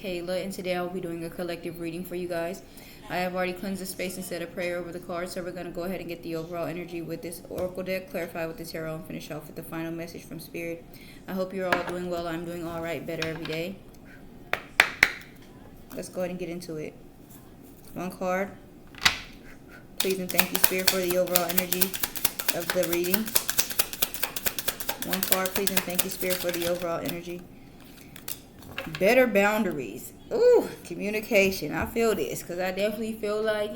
Kayla, and today I'll be doing a collective reading for you guys. I have already cleansed the space and said a prayer over the cards, so we're going to go ahead and get the overall energy with this oracle deck, clarify with the tarot, and finish off with the final message from Spirit. I hope you're all doing well. I'm doing all right, better every day. Let's go ahead and get into it. One card. Please and thank you, Spirit, for the overall energy of the reading. One card, please and thank you, Spirit, for the overall energy. Better boundaries. Ooh, communication. I feel this because I definitely feel like,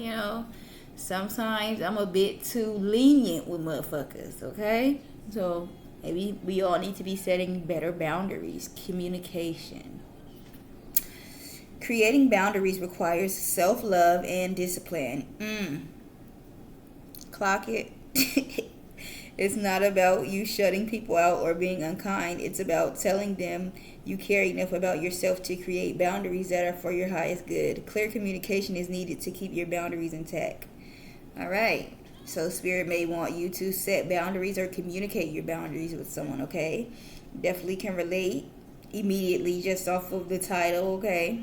sometimes I'm a bit too lenient with motherfuckers, okay? So maybe we all need to be setting better boundaries. Communication. Creating boundaries requires self-love and discipline. Clock it. It's not about you shutting people out or being unkind. It's about telling them you care enough about yourself to create boundaries that are for your highest good. Clear communication is needed to keep your boundaries intact. All right. So Spirit may want you to set boundaries or communicate your boundaries with someone, okay? Definitely can relate immediately just off of the title, okay?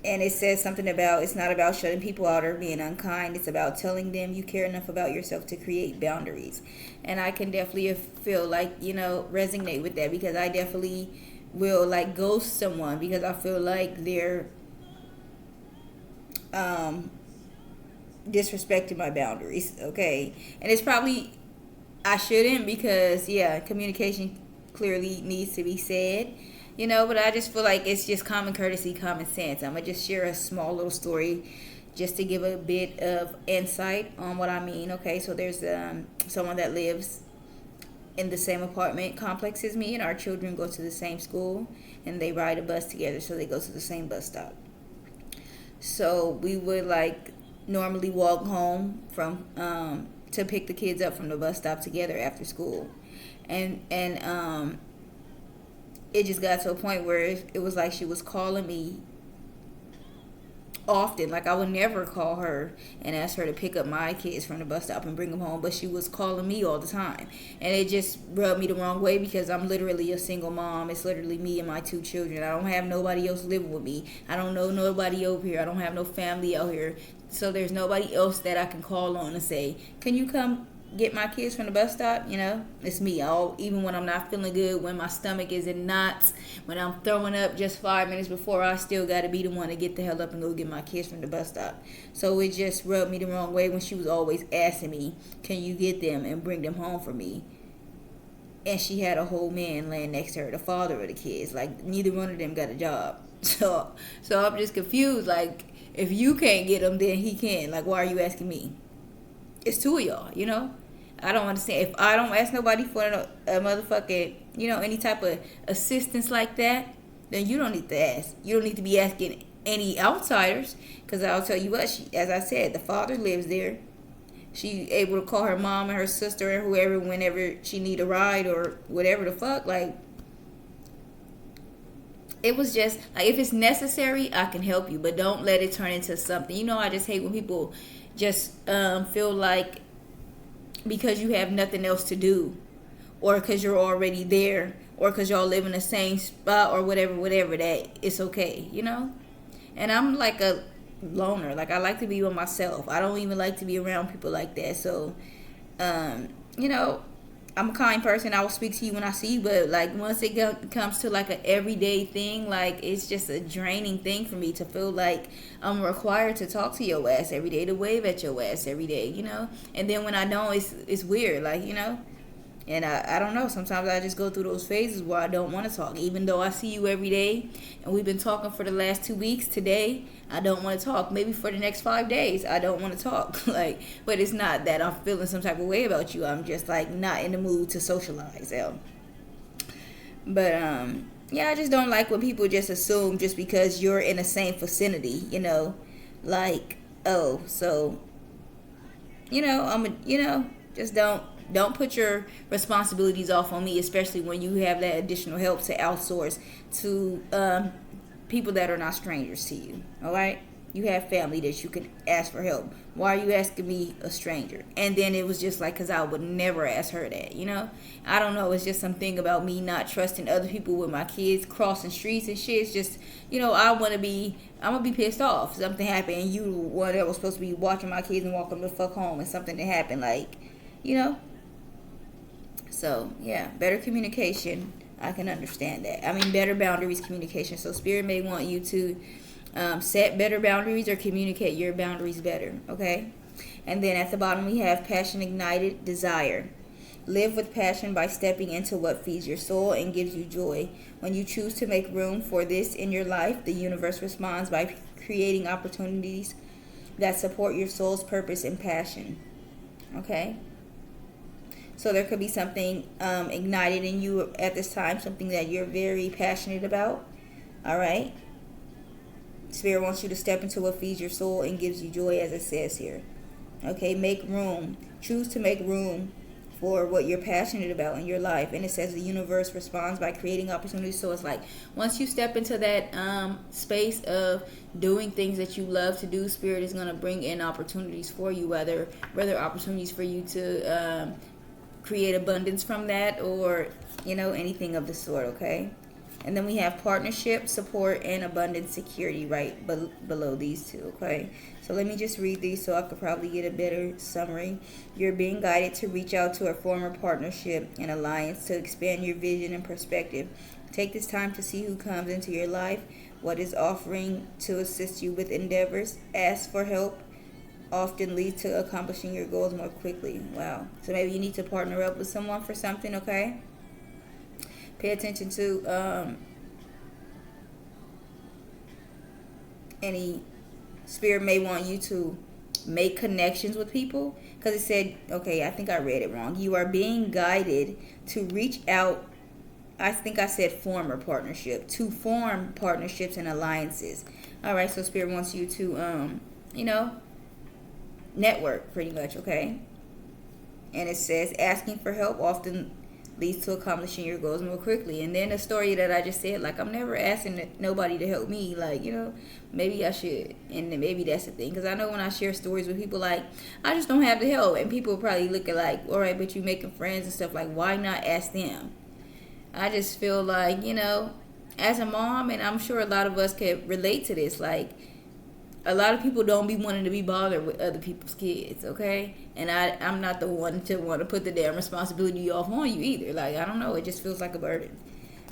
And it says something about it's not about shutting people out or being unkind. It's about telling them you care enough about yourself to create boundaries. And I can definitely feel like, resonate with that because I definitely will like ghost someone because I feel like they're disrespecting my boundaries, okay? And it's probably, I shouldn't because, communication clearly needs to be said. But I just feel like it's just common courtesy, common sense. I'm going to just share a small little story just to give a bit of insight on what I mean, okay? So there's someone that lives in the same apartment complex as me, and our children go to the same school, and they ride a bus together, so they go to the same bus stop. So we would, normally walk home from to pick the kids up from the bus stop together after school. And it just got to a point where it was like she was calling me often. Like I would never call her and ask her to pick up my kids from the bus stop and bring them home, but she was calling me all the time. And it just rubbed me the wrong way because I'm literally a single mom. It's literally me and my 2 children. I don't have nobody else living with me. I don't know nobody over here. I don't have no family out here. So there's nobody else that I can call on and say, can you come get my kids from the bus stop? It's me. Even when I'm not feeling good, when my stomach is in knots, when I'm throwing up just 5 minutes before, I still got to be the one to get the hell up and go get my kids from the bus stop. So it just rubbed me the wrong way when she was always asking me, can you get them and bring them home for me? And she had a whole man laying next to her, the father of the kids. Like neither one of them got a job. So I'm just confused. Like if you can't get them, then he can. Like why are you asking me? It's 2 of y'all, I don't understand. If I don't ask nobody for a motherfucking, any type of assistance like that, then you don't need to ask. You don't need to be asking any outsiders. Because I'll tell you what, as I said, the father lives there. She able to call her mom and her sister and whoever whenever she need a ride or whatever the fuck. Like, it was just, like, if it's necessary, I can help you. But don't let it turn into something. I just hate when people just feel like because you have nothing else to do or because you're already there or because y'all live in the same spot or whatever that it's okay, and I'm like a loner. Like I like to be with myself. I don't even like to be around people like that. So I'm a kind person. I will speak to you when I see you, but like once it comes to like an everyday thing, like it's just a draining thing for me to feel like I'm required to talk to your ass every day, to wave at your ass every day, And then when I don't, it's weird, like, And I don't know, sometimes I just go through those phases where I don't want to talk. Even though I see you every day and we've been talking for the last 2 weeks, today I don't want to talk. Maybe for the next 5 days I don't want to talk. But it's not that I'm feeling some type of way about you. I'm just like not in the mood to socialize. But I just don't like when people just assume just because you're in the same vicinity, like, oh, so just don't put your responsibilities off on me, especially when you have that additional help to outsource to people that are not strangers to you. All right? You have family that you can ask for help. Why are you asking me, a stranger? And then it was just like, because I would never ask her that, you know? I don't know. It's just something about me not trusting other people with my kids crossing streets and shit. It's just, I'm going to be pissed off. Something happened and you, one that was supposed to be watching my kids and walking the fuck home, and something that happened, like, So, yeah, better communication. I can understand that. I mean, better boundaries, communication. So, Spirit may want you to set better boundaries or communicate your boundaries better, okay? And then at the bottom, we have passion ignited, desire. Live with passion by stepping into what feeds your soul and gives you joy. When you choose to make room for this in your life, the universe responds by creating opportunities that support your soul's purpose and passion, okay? So there could be something ignited in you at this time, something that you're very passionate about. All right. Spirit wants you to step into what feeds your soul and gives you joy, as it says here. Okay, make room. Choose to make room for what you're passionate about in your life. And it says the universe responds by creating opportunities. So it's like, once you step into that space of doing things that you love to do, Spirit is going to bring in opportunities for you, whether opportunities for you to create abundance from that, or anything of the sort, okay? And then we have partnership, support, and abundance security right below these two, okay? So let me just read these so I could probably get a better summary. You're being guided to reach out to a former partnership and alliance to expand your vision and perspective. Take this time to see who comes into your life, what is offering to assist you with endeavors. Ask for help. Often lead to accomplishing your goals more quickly. Wow. So maybe you need to partner up with someone for something, okay? Pay attention to any Spirit may want you to make connections with people, because it said, okay, I think I read it wrong. You are being guided to reach out. I think I said former partnership, to form partnerships and alliances. All right, so Spirit wants you to network, pretty much, okay? And it says asking for help often leads to accomplishing your goals more quickly. And then the story that I just said, like, I'm never asking nobody to help me, like, maybe I should. And then maybe that's the thing, because I know when I share stories with people, like, I just don't have the help, and people probably look at like, all right, but you making friends and stuff, like, why not ask them? I just feel like, as a mom, and I'm sure a lot of us can relate to this, like, a lot of people don't be wanting to be bothered with other people's kids, okay? And I'm not the one to want to put the damn responsibility off on you either. Like, I don't know. It just feels like a burden.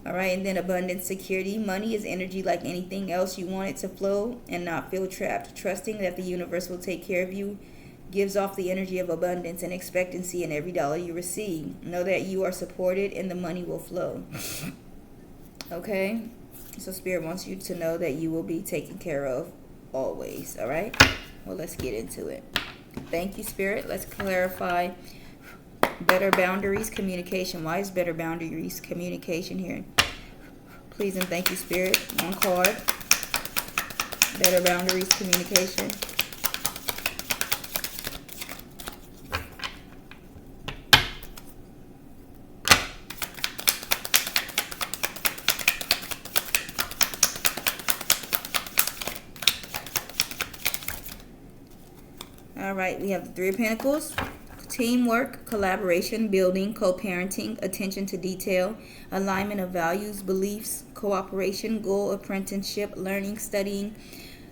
All right? And then abundance, security. Money is energy like anything else. You want it to flow and not feel trapped. Trusting that the universe will take care of you gives off the energy of abundance and expectancy in every dollar you receive. Know that you are supported and the money will flow. Okay? So Spirit wants you to know that you will be taken care of always. All right, well, let's get into it. Thank you, Spirit. Let's clarify better boundaries, communication. Why is better boundaries, communication here? Please and thank you, Spirit. One card. Better boundaries, communication. All right, we have the Three of Pentacles. Teamwork, collaboration, building, co-parenting, attention to detail, alignment of values, beliefs, cooperation, goal, apprenticeship, learning, studying,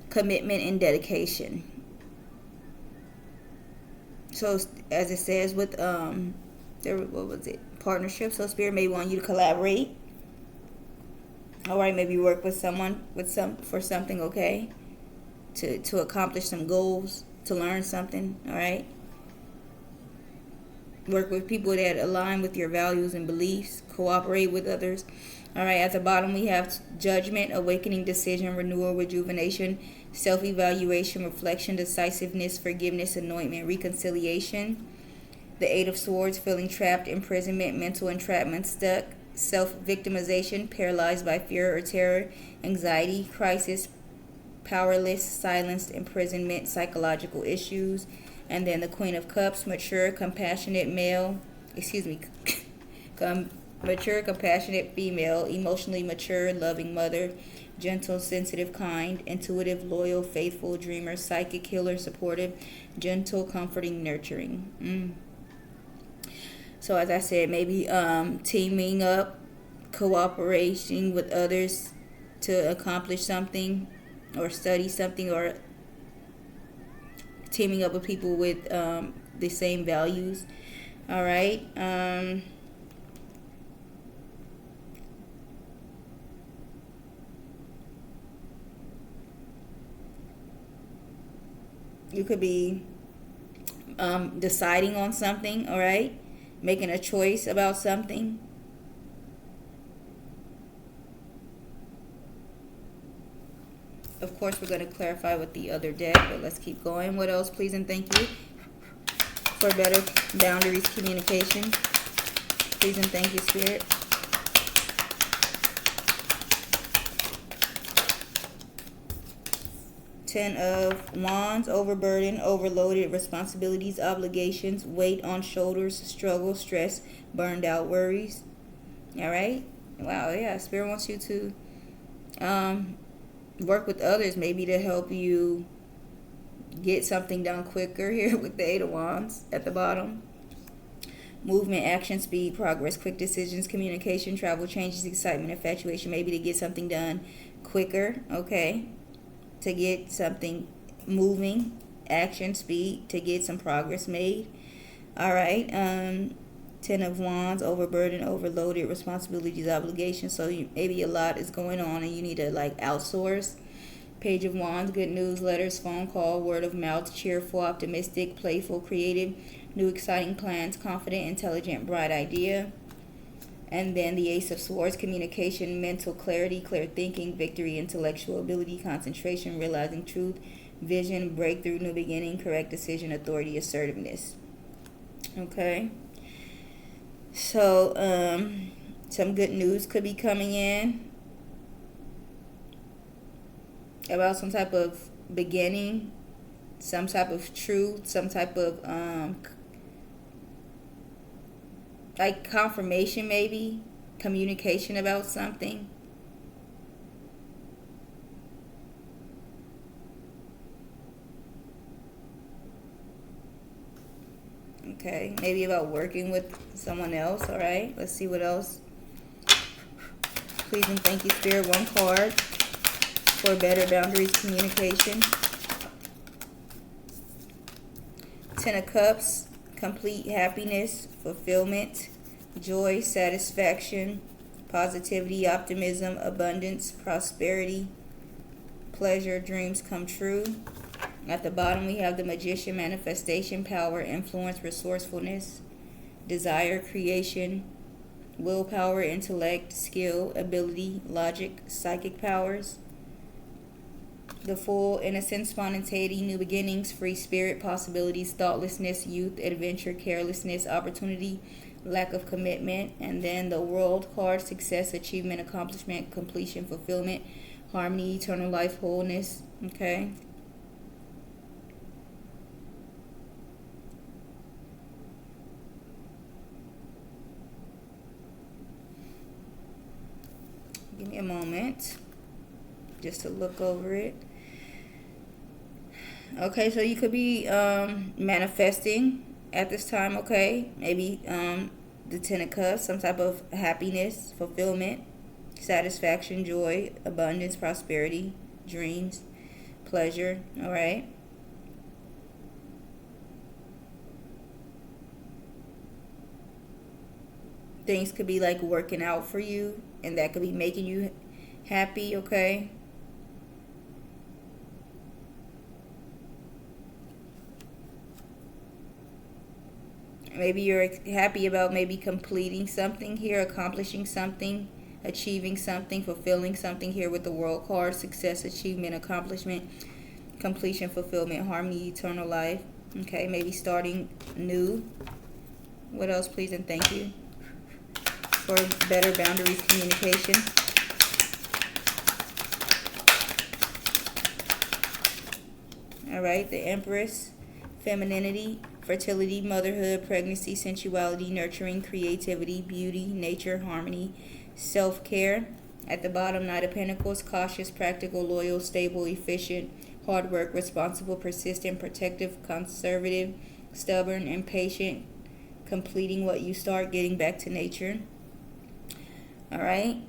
commitment, and dedication. So, as it says with partnership. So, Spirit may want you to collaborate. All right, maybe work with someone for something, okay? To accomplish some goals. To learn something, all right? Work with people that align with your values and beliefs. Cooperate with others. All right, at the bottom we have judgment, awakening, decision, renewal, rejuvenation, self-evaluation, reflection, decisiveness, forgiveness, anointment, reconciliation. The Eight of Swords, feeling trapped, imprisonment, mental entrapment, stuck, self-victimization, paralyzed by fear or terror, anxiety, crisis, powerless, silenced, imprisonment, psychological issues. And then the Queen of Cups, mature, compassionate male, Mature, compassionate female, emotionally mature, loving mother, gentle, sensitive, kind, intuitive, loyal, faithful, dreamer, psychic, healer, supportive, gentle, comforting, nurturing. So as I said, maybe teaming up, cooperating with others to accomplish something or study something, or teaming up with people with the same values. All right. You could be deciding on something, all right? Making a choice about something. Of course, we're going to clarify with the other deck, but let's keep going. What else, please and thank you? For better boundaries, communication. Please and thank you, Spirit. Ten of Wands, overburdened, overloaded, responsibilities, obligations, weight on shoulders, struggle, stress, burned out, worries. All right? Wow, yeah, Spirit wants you to work with others, maybe to help you get something done quicker here with the Eight of Wands at the bottom. Movement, action, speed, progress, quick decisions, communication, travel, changes, excitement, infatuation, maybe to get something done quicker, okay? To get something moving, action, speed, to get some progress made. All right. Ten of Wands, overburdened, overloaded, responsibilities, obligations. So maybe a lot is going on and you need to like outsource. Page of Wands, good news, letters, phone call, word of mouth, cheerful, optimistic, playful, creative, new exciting plans, confident, intelligent, bright idea. And then the Ace of Swords, communication, mental clarity, clear thinking, victory, intellectual ability, concentration, realizing truth, vision, breakthrough, new beginning, correct decision, authority, assertiveness. Okay. So, some good news could be coming in about some type of beginning, some type of truth, some type of like confirmation, maybe communication about something. Okay, maybe about working with someone else. All right, let's see what else. Please and thank you, Spirit. One card for better boundaries, communication. Ten of Cups, complete happiness, fulfillment, joy, satisfaction, positivity, optimism, abundance, prosperity, pleasure, dreams come true. At the bottom we have the Magician, manifestation, power, influence, resourcefulness, desire, creation, willpower, intellect, skill, ability, logic, psychic powers. The Fool, innocence, spontaneity, new beginnings, free spirit, possibilities, thoughtlessness, youth, adventure, carelessness, opportunity, lack of commitment. And then the World card, success, achievement, accomplishment, completion, fulfillment, harmony, eternal life, wholeness. Okay. Give me a moment just to look over it. Okay, so you could be manifesting at this time, okay? Maybe the Ten of Cups, some type of happiness, fulfillment, satisfaction, joy, abundance, prosperity, dreams, pleasure, all right? Things could be like working out for you, and that could be making you happy, okay? Maybe you're happy about maybe completing something here, accomplishing something, achieving something, fulfilling something here with the World card, success, achievement, accomplishment, completion, fulfillment, harmony, eternal life. Okay, maybe starting new. What else, please and thank you? For better boundaries, communication. All right, the Empress, femininity, fertility, motherhood, pregnancy, sensuality, nurturing, creativity, beauty, nature, harmony, self-care. At the bottom, Knight of Pentacles, cautious, practical, loyal, stable, efficient, hard work, responsible, persistent, protective, conservative, stubborn, impatient, completing what you start, getting back to nature. All right.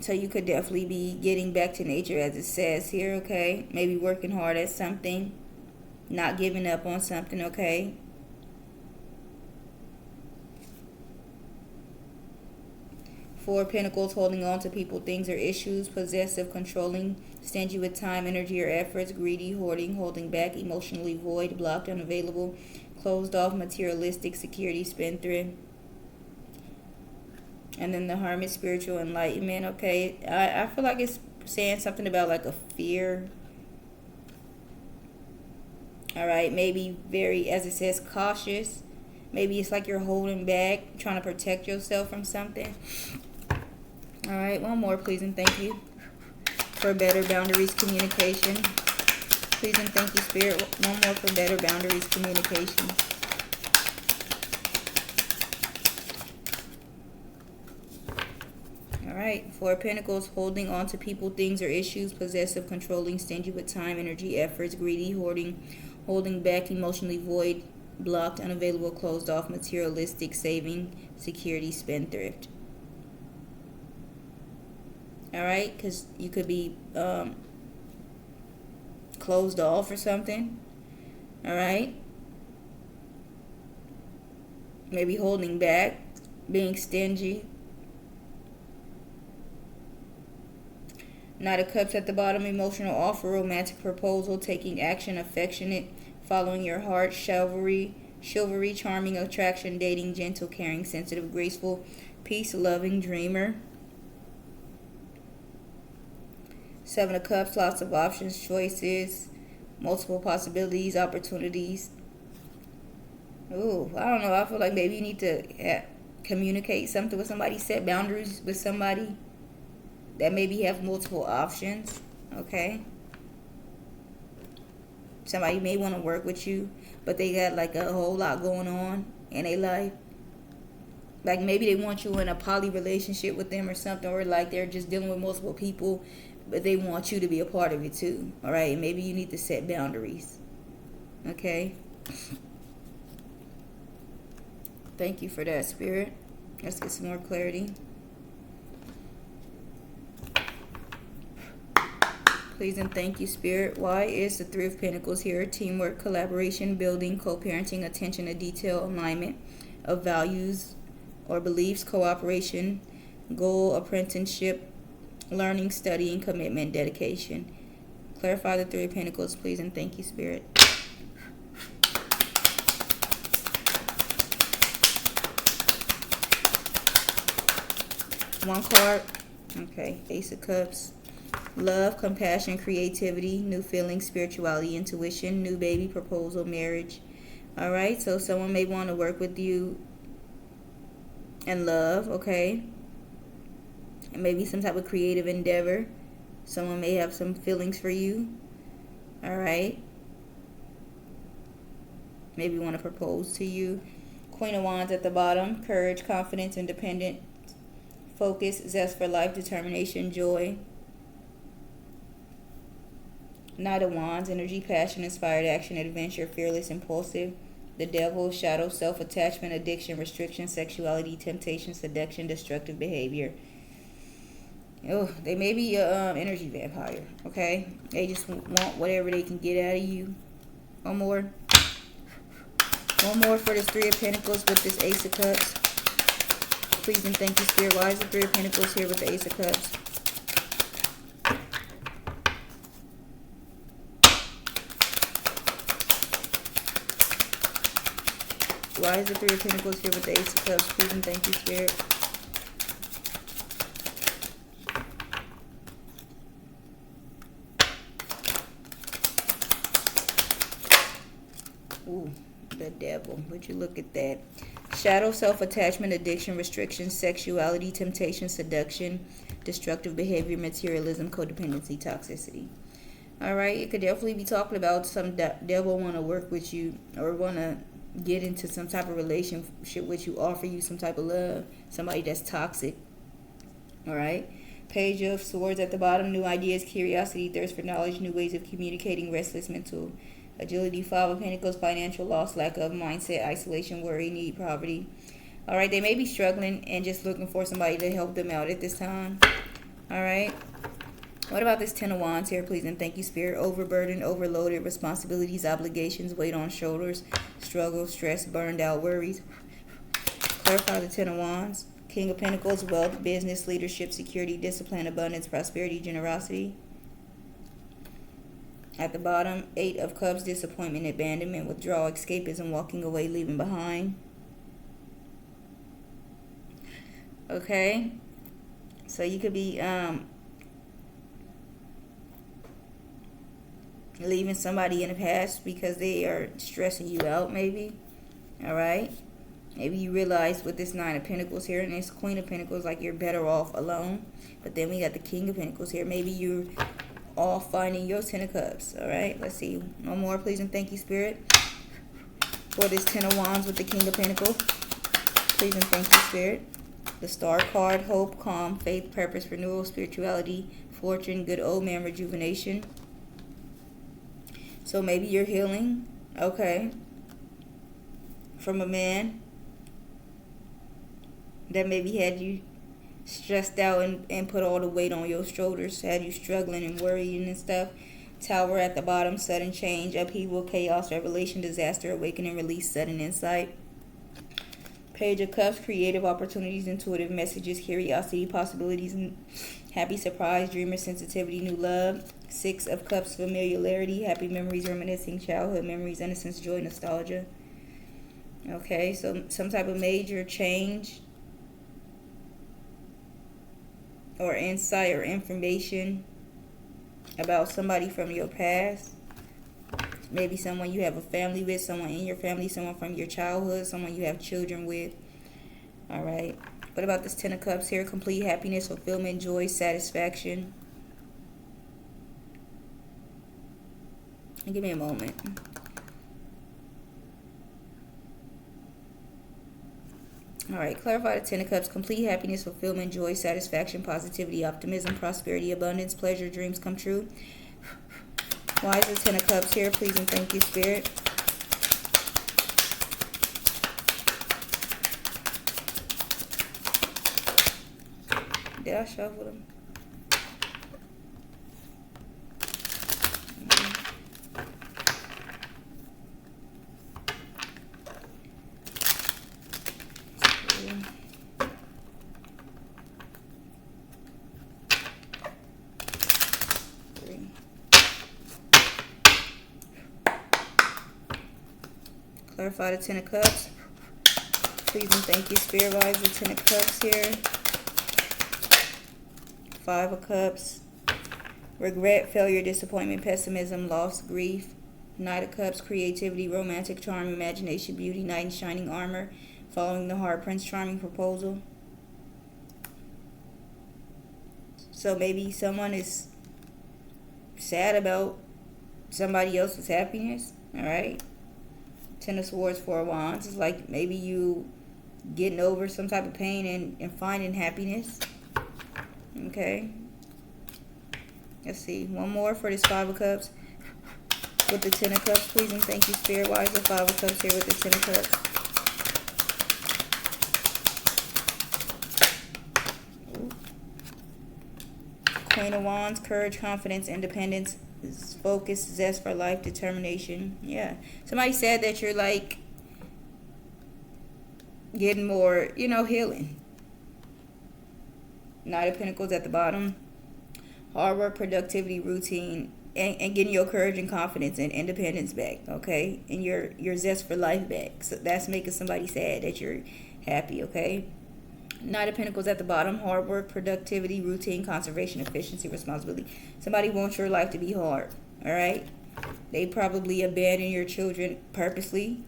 So you could definitely be getting back to nature, as it says here, okay? Maybe working hard at something, not giving up on something, okay? Four of Pentacles, holding on to people, things, or issues, possessive, controlling, stingy with time, energy, or efforts, greedy, hoarding, holding back, emotionally void, blocked, unavailable, closed off, materialistic, security, spendthrift. And then the Hermit, spiritual enlightenment, okay? I feel like it's saying something about like a fear. All right, maybe very, as it says, cautious. Maybe it's like you're holding back, trying to protect yourself from something. All right, one more, please and thank you. For better boundaries, communication. Please and thank you, Spirit. One more for better boundaries, communication. Alright, Four of Pentacles, holding on to people, things, or issues, possessive, controlling, stingy with time, energy, efforts, greedy, hoarding, holding back, emotionally void, blocked, unavailable, closed off, materialistic, saving, security, spendthrift. Alright, because you could be closed off or something. Alright, maybe holding back, being stingy. Knight of Cups at the bottom, emotional offer, romantic proposal, taking action, affectionate, following your heart, chivalry, charming, attraction, dating, gentle, caring, sensitive, graceful, peace, loving, dreamer. Seven of Cups, lots of options, choices, multiple possibilities, opportunities. Ooh, I don't know. I feel like maybe you need to communicate something with somebody, set boundaries with somebody that maybe have multiple options, okay? Somebody may want to work with you, but they got like a whole lot going on in their life. Like maybe they want you in a poly relationship with them or something, or like they're just dealing with multiple people, but they want you to be a part of it too, all right? Maybe you need to set boundaries, okay? Thank you for that, Spirit. Let's get some more clarity. Please and thank you, Spirit. Why is the Three of Pentacles here? Teamwork, collaboration, building, co-parenting, attention to detail, alignment of values or beliefs, cooperation, goal, apprenticeship, learning, studying, commitment, dedication. Clarify the Three of Pentacles, please and thank you, Spirit. One card. Okay, Ace of Cups. Love, compassion, creativity, new feelings, spirituality, intuition, new baby, proposal, marriage. All right, so someone may want to work with you in love, okay? And maybe some type of creative endeavor. Someone may have some feelings for you. All right. Maybe want to propose to you. Queen of Wands at the bottom. Courage, confidence, independence, focus, zest for life, determination, joy. Knight of Wands, energy, passion, inspired action, adventure, fearless, impulsive. The Devil, shadow, self-attachment, addiction, restriction, sexuality, temptation, seduction, destructive behavior. Oh, they may be an energy vampire, okay? They just want whatever they can get out of you. One more. One more for this Three of Pentacles with this Ace of Cups. Please and thank you, Spirit. Why is the Three of Pentacles here with the Ace of Cups? Why is the Three of Pentacles here with the Ace of Cups? Please and thank you, Spirit. Ooh, the Devil. Would you look at that? Shadow, self-attachment, addiction, restriction, sexuality, temptation, seduction, destructive behavior, materialism, codependency, toxicity. All right, it could definitely be talking about some devil want to work with you or want to get into some type of relationship with you, offer you some type of love, somebody that's toxic. All right. Page of Swords at the bottom, new ideas, curiosity, thirst for knowledge, new ways of communicating, restless mental agility. Five of Pentacles, financial loss, lack of mindset, isolation, worry, need, poverty. All right, they may be struggling and just looking for somebody to help them out at this time. All right. What about this Ten of Wands here, please and thank you, Spirit? Overburdened, overloaded, responsibilities, obligations, weight on shoulders, struggle, stress, burned out, worries. Clarify the Ten of Wands. King of Pentacles, wealth, business, leadership, security, discipline, abundance, prosperity, generosity. At the bottom, Eight of Cups, disappointment, abandonment, withdrawal, escapism, walking away, leaving behind. Okay, so you could be leaving somebody in the past because they are stressing you out, maybe. All right. Maybe you realize with this Nine of Pentacles here and this Queen of Pentacles, like you're better off alone. But then we got the King of Pentacles here. Maybe you're all finding your Ten of Cups. All right. Let's see. One more, please, and thank you, Spirit, for this Ten of Wands with the King of Pentacles. Please and thank you, Spirit. The Star card, hope, calm, faith, purpose, renewal, spirituality, fortune, good old man, rejuvenation. So maybe you're healing, okay, from a man that maybe had you stressed out and put all the weight on your shoulders, had you struggling and worrying and stuff. Tower at the bottom, sudden change, upheaval, chaos, revelation, disaster, awakening, release, sudden insight. Page of Cups, creative opportunities, intuitive messages, curiosity, possibilities, and happy surprise, dreamer, sensitivity, new love. Six of Cups, familiarity, happy memories, reminiscing, childhood memories, innocence, joy, nostalgia. Okay, so some type of major change or insight or information about somebody from your past. Maybe someone you have a family with, someone in your family, someone from your childhood, someone you have children with. All right. What about this Ten of Cups here? Complete happiness, fulfillment, joy, satisfaction. Give me a moment. All right, clarify the Ten of Cups. Complete happiness, fulfillment, joy, satisfaction, positivity, optimism, prosperity, abundance, pleasure, dreams come true. Why is the Ten of Cups here? Please and thank you, Spirit. Did I shuffle them? Clarify the Ten of Cups. Please and thank you, Spirit. Why is the Ten of Cups here? Five of Cups. Regret, failure, disappointment, pessimism, loss, grief. Knight of Cups, creativity, romantic charm, imagination, beauty, knight in shining armor, following the heart, prince charming, proposal. So maybe someone is sad about somebody else's happiness. All right. Ten of Swords, Four of Wands. It's like maybe you getting over some type of pain and finding happiness. Okay. Let's see. One more for this Five of Cups with the Ten of Cups, please and thank you, Spirit. Why is the Five of Cups here with the Ten of Cups? Queen of Wands, courage, confidence, independence, focus, zest for life, determination. Yeah. Somebody said that you're like getting more, healing. Knight of Pentacles at the bottom. Hard work, productivity, routine, and getting your courage and confidence and independence back, okay? And your zest for life back. So that's making somebody sad that you're happy, okay? Knight of Pentacles at the bottom. Hard work, productivity, routine, conservation, efficiency, responsibility. Somebody wants your life to be hard, all right? They probably abandon your children purposely.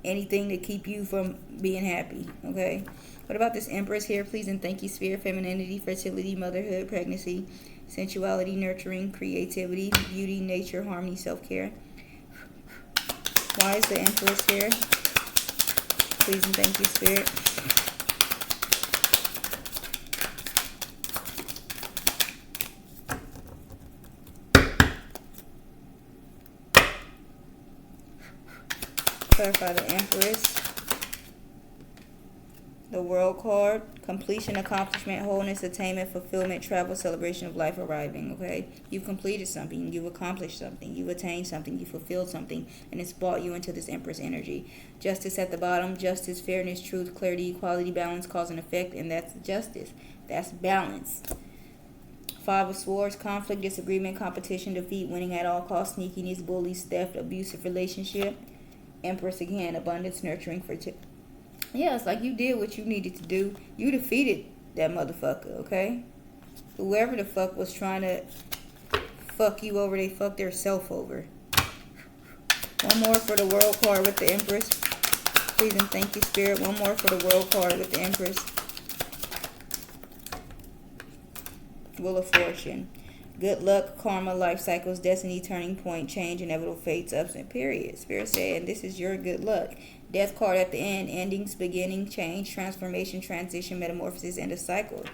Anything to keep you from being happy, okay? What about this Empress here? Please and thank you, Spirit. Femininity, fertility, motherhood, pregnancy, sensuality, nurturing, creativity, beauty, nature, harmony, self-care. Why is the Empress here? Please and thank you, Spirit. Clarify the Empress. The World card. Completion, accomplishment, wholeness, attainment, fulfillment, travel, celebration of life, arriving. Okay? You've completed something. You've accomplished something. You've attained something. You fulfilled something. And it's brought you into this Empress energy. Justice at the bottom. Justice, fairness, truth, clarity, equality, balance, cause and effect. And that's justice. That's balance. Five of Swords. Conflict, disagreement, competition, defeat, winning at all costs, sneakiness, bullies, theft, abusive relationship. Empress again. Abundance, nurturing, yeah, it's like you did what you needed to do. You defeated that motherfucker, okay? Whoever the fuck was trying to fuck you over, they fucked their self over. One more for the World card with the Empress. Please and thank you, Spirit. One more for the World card with the Empress. Wheel of Fortune. Good luck, karma, life cycles, destiny, turning point, change, inevitable fates, ups and periods. Spirit said, this is your good luck. Death card at the end, endings, beginning, change, transformation, transition, metamorphosis, end of cycle.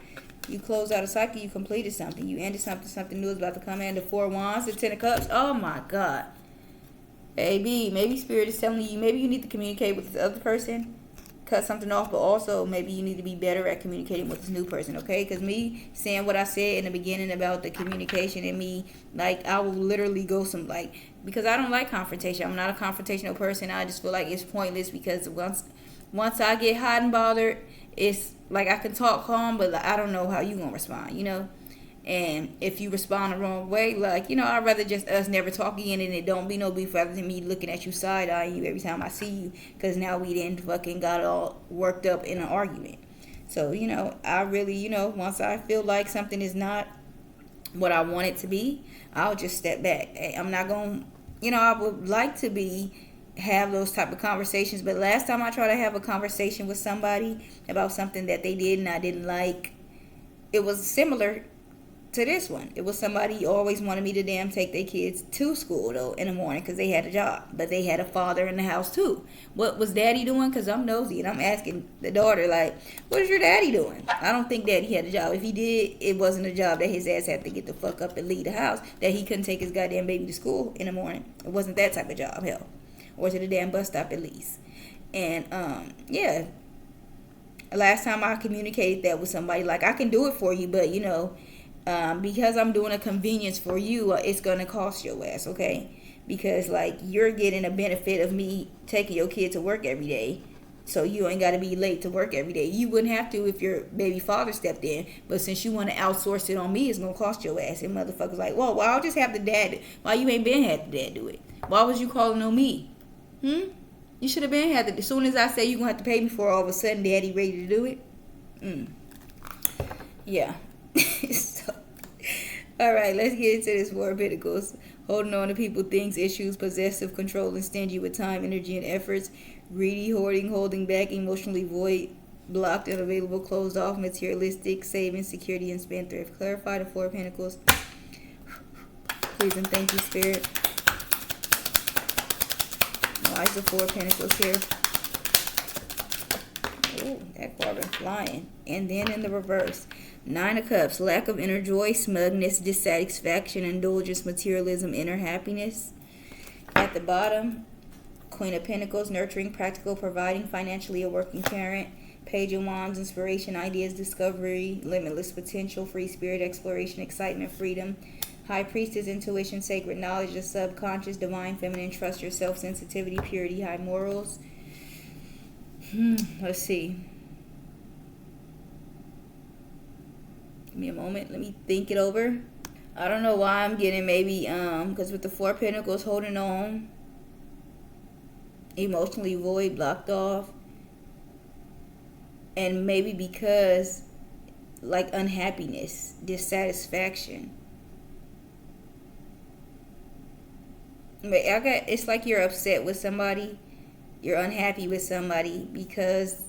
You close out a cycle, you completed something. You ended something, something new is about to come in. The Four of Wands, the Ten of Cups. Oh my God. Baby, maybe Spirit is telling you, maybe you need to communicate with the other person. Cut something off, but also maybe you need to be better at communicating with this new person, okay? Because me saying what I said in the beginning about the communication and me, like, I will literally go some, like, because I don't like confrontation. I'm not a confrontational person. I just feel like it's pointless because once I get hot and bothered, it's like I can talk calm, but like, I don't know how you gonna respond, you know? And if you respond the wrong way, like, you know, I'd rather just us never talk again and it don't be no beef rather than me looking at you side-eyeing you every time I see you, because now we didn't fucking got all worked up in an argument. So, you know, I really, you know, once I feel like something is not what I want it to be, I'll just step back. I'm not going, you know, I would like to have those type of conversations, but last time I tried to have a conversation with somebody about something that they did and I didn't like, it was similar to this one. It was somebody who always wanted me to damn take their kids to school though in the morning because they had a job, but they had a father in the house too. What was daddy doing? Because I'm nosy and I'm asking the daughter, like, what is your daddy doing? I don't think daddy had a job. If he did, it wasn't a job that his ass had to get the fuck up and leave the house, that he couldn't take his goddamn baby to school in the morning. It wasn't that type of job, hell, or to the damn bus stop at least. And yeah, last time I communicated that with somebody, like, I can do it for you, but you know, because I'm doing a convenience for you, it's going to cost your ass, okay? Because, like, you're getting a benefit of me taking your kid to work every day, so you ain't got to be late to work every day. You wouldn't have to if your baby father stepped in, but since you want to outsource it on me, it's going to cost your ass. And motherfuckers like, well, I'll just have the dad. Why you ain't been had the dad do it? Why was you calling on me? You should have been had it. As soon as I say you're going to have to pay me for, all of a sudden daddy ready to do it? Yeah. So, all right, let's get into this Four of Pentacles. Holding on to people, things, issues, possessive, controlling, stingy with time, energy, and efforts, greedy, hoarding, holding back, emotionally void, blocked, unavailable, closed off, materialistic, saving, security, and spendthrift. Clarify the Four of Pentacles. Please and thank you, Spirit. Why is the Four of Pentacles here? Oh, that card been flying. And then in the reverse, Nine of Cups, lack of inner joy, smugness, dissatisfaction, indulgence, materialism, inner happiness. At the bottom, Queen of Pentacles, nurturing, practical, providing, financially a working parent. Page of Wands, inspiration, ideas, discovery, limitless potential, free spirit, exploration, excitement, freedom. High Priestess, intuition, sacred knowledge, the subconscious, divine, feminine, trust yourself, sensitivity, purity, high morals. Let's see. Give me a moment. Let me think it over. I don't know why I'm getting maybe, because with the Four of Pentacles, holding on, emotionally void, blocked off, and maybe because, like, unhappiness, dissatisfaction. It's like you're upset with somebody, you're unhappy with somebody because,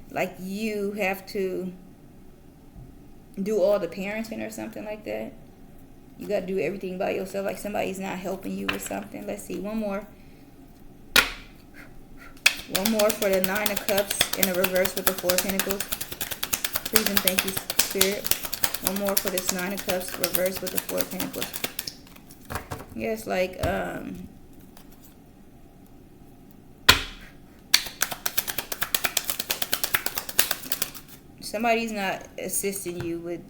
like, you have to do all the parenting or something like that. You got to do everything by yourself, like somebody's not helping you with something. Let's see, one more. One more for the Nine of Cups in the reverse with the Four of Pentacles. Please and thank you, Spirit. One more for this Nine of Cups reverse with the Four of Pentacles. Yes, like, somebody's not assisting you with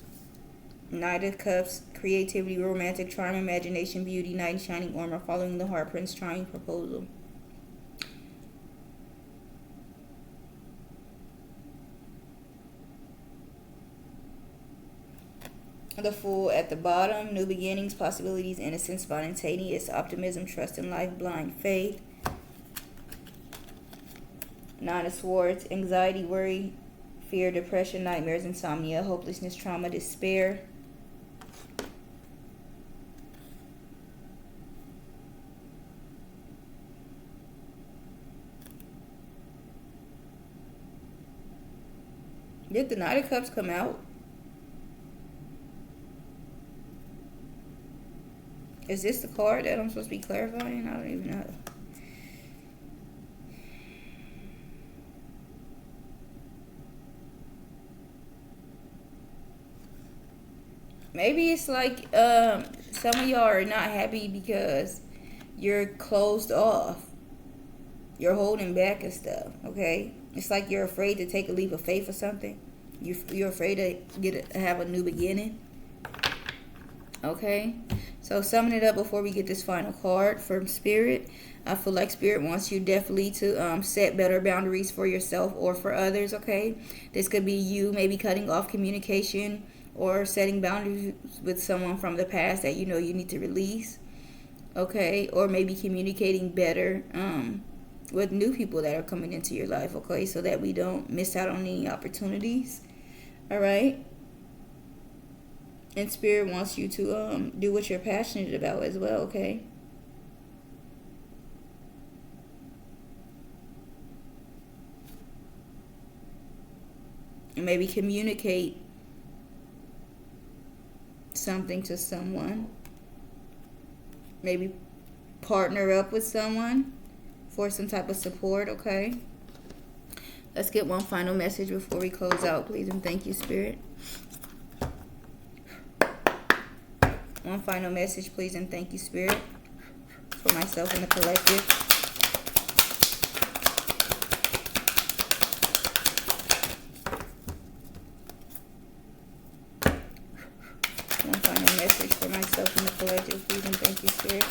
Knight of Cups, creativity, romantic, charm, imagination, beauty, knight in shining armor, following the heart, prince, trying proposal. The Fool at the bottom, new beginnings, possibilities, innocence, spontaneous, optimism, trust in life, blind faith. Nine of Swords, anxiety, worry, fear, depression, nightmares, insomnia, hopelessness, trauma, despair. Did the Knight of Cups come out? Is this the card that I'm supposed to be clarifying? I don't even know. Maybe it's like some of y'all are not happy because you're closed off. You're holding back and stuff, okay? It's like you're afraid to take a leap of faith or something. You're afraid to have a new beginning. Okay? So summing it up before we get this final card from Spirit. I feel like Spirit wants you definitely to set better boundaries for yourself or for others, okay? This could be you maybe cutting off communication or setting boundaries with someone from the past that you know you need to release, okay? Or maybe communicating better with new people that are coming into your life, okay? So that we don't miss out on any opportunities, all right? And Spirit wants you to do what you're passionate about as well, okay? And maybe communicate something to someone. Maybe partner up with someone for some type of support, okay? Let's get one final message before we close out, please, and thank you, Spirit. One final message, please, and thank you, Spirit, for myself and the collective. One final message for myself and the collective, please, and thank you, Spirit.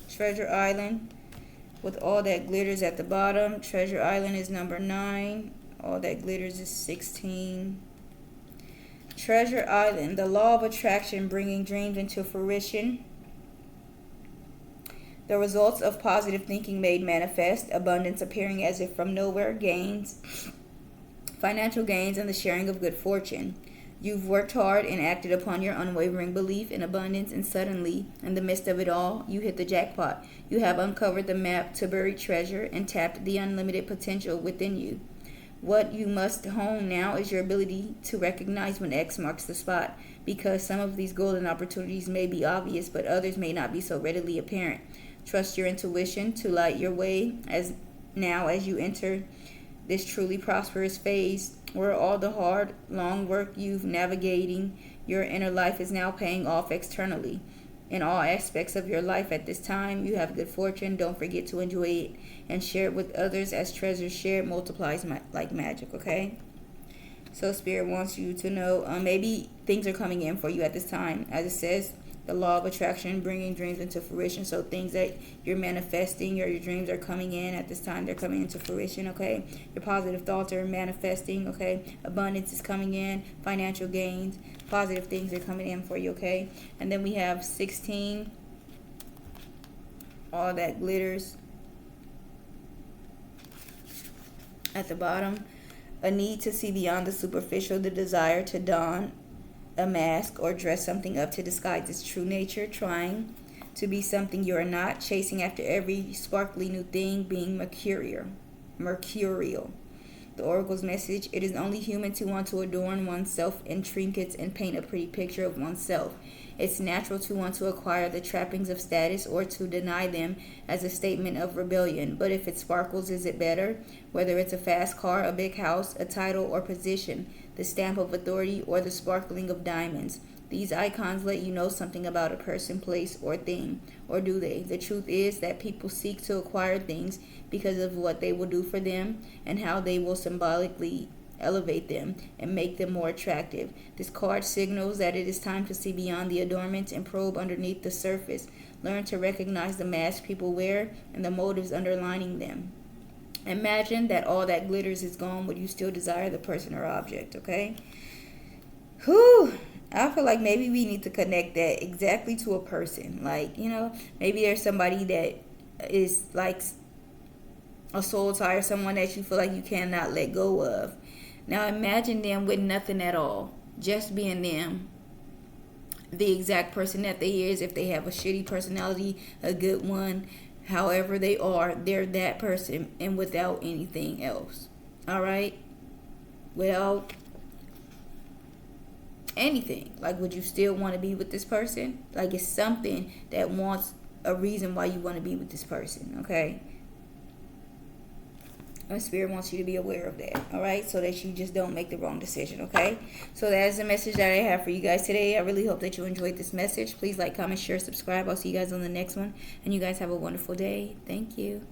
Treasure Island, with all that glitters at the bottom. Treasure Island is number 9. All that glitters is 16. Treasure Island, the law of attraction, bringing dreams into fruition. The results of positive thinking made manifest. Abundance appearing as if from nowhere. Gains, financial gains, and the sharing of good fortune. You've worked hard and acted upon your unwavering belief in abundance, and suddenly, in the midst of it all, you hit the jackpot. You have uncovered the map to buried treasure and tapped the unlimited potential within you. What you must hone now is your ability to recognize when X marks the spot, because some of these golden opportunities may be obvious, but others may not be so readily apparent. Trust your intuition to light your way as you enter this truly prosperous phase, where all the hard, long work you've navigating your inner life is now paying off externally. In all aspects of your life at this time, you have good fortune. Don't forget to enjoy it and share it with others, as treasures shared multiplies like magic, okay? So Spirit wants you to know maybe things are coming in for you at this time. As it says, the law of attraction, bringing dreams into fruition. So things that you're manifesting, your dreams are coming in at this time. They're coming into fruition, okay? Your positive thoughts are manifesting, okay? Abundance is coming in, financial gains, positive things are coming in for you, okay? And then we have 16, all that glitters at the bottom. A need to see beyond the superficial, the desire to don a mask or dress something up to disguise its true nature, trying to be something you are not, chasing after every sparkly new thing, being mercurial. The oracle's message: it is only human to want to adorn oneself in trinkets and paint a pretty picture of oneself. It's natural to want to acquire the trappings of status or to deny them as a statement of rebellion. But if it sparkles, is it better? Whether it's a fast car, a big house, a title or position, the stamp of authority, or the sparkling of diamonds. These icons let you know something about a person, place, or thing. Or do they? The truth is that people seek to acquire things because of what they will do for them and how they will symbolically elevate them and make them more attractive. This card signals that it is time to see beyond the adornments and probe underneath the surface. Learn to recognize the masks people wear and the motives underlining them. Imagine that all that glitters is gone, but you still desire the person or object, okay? Whew. I feel like maybe we need to connect that exactly to a person. Like, maybe there's somebody that is like a soul tie or someone that you feel like you cannot let go of. Now imagine them with nothing at all, just being them, the exact person that they is. If they have a shitty personality, a good one, however they are, they're that person and without anything else. All right? Without anything. Like, would you still want to be with this person? Like, it's something that wants a reason why you want to be with this person, okay? Our spirit wants you to be aware of that, all right? So that you just don't make the wrong decision, okay? So that is the message that I have for you guys today. I really hope that you enjoyed this message. Please like, comment, share, subscribe. I'll see you guys on the next one. And you guys have a wonderful day. Thank you.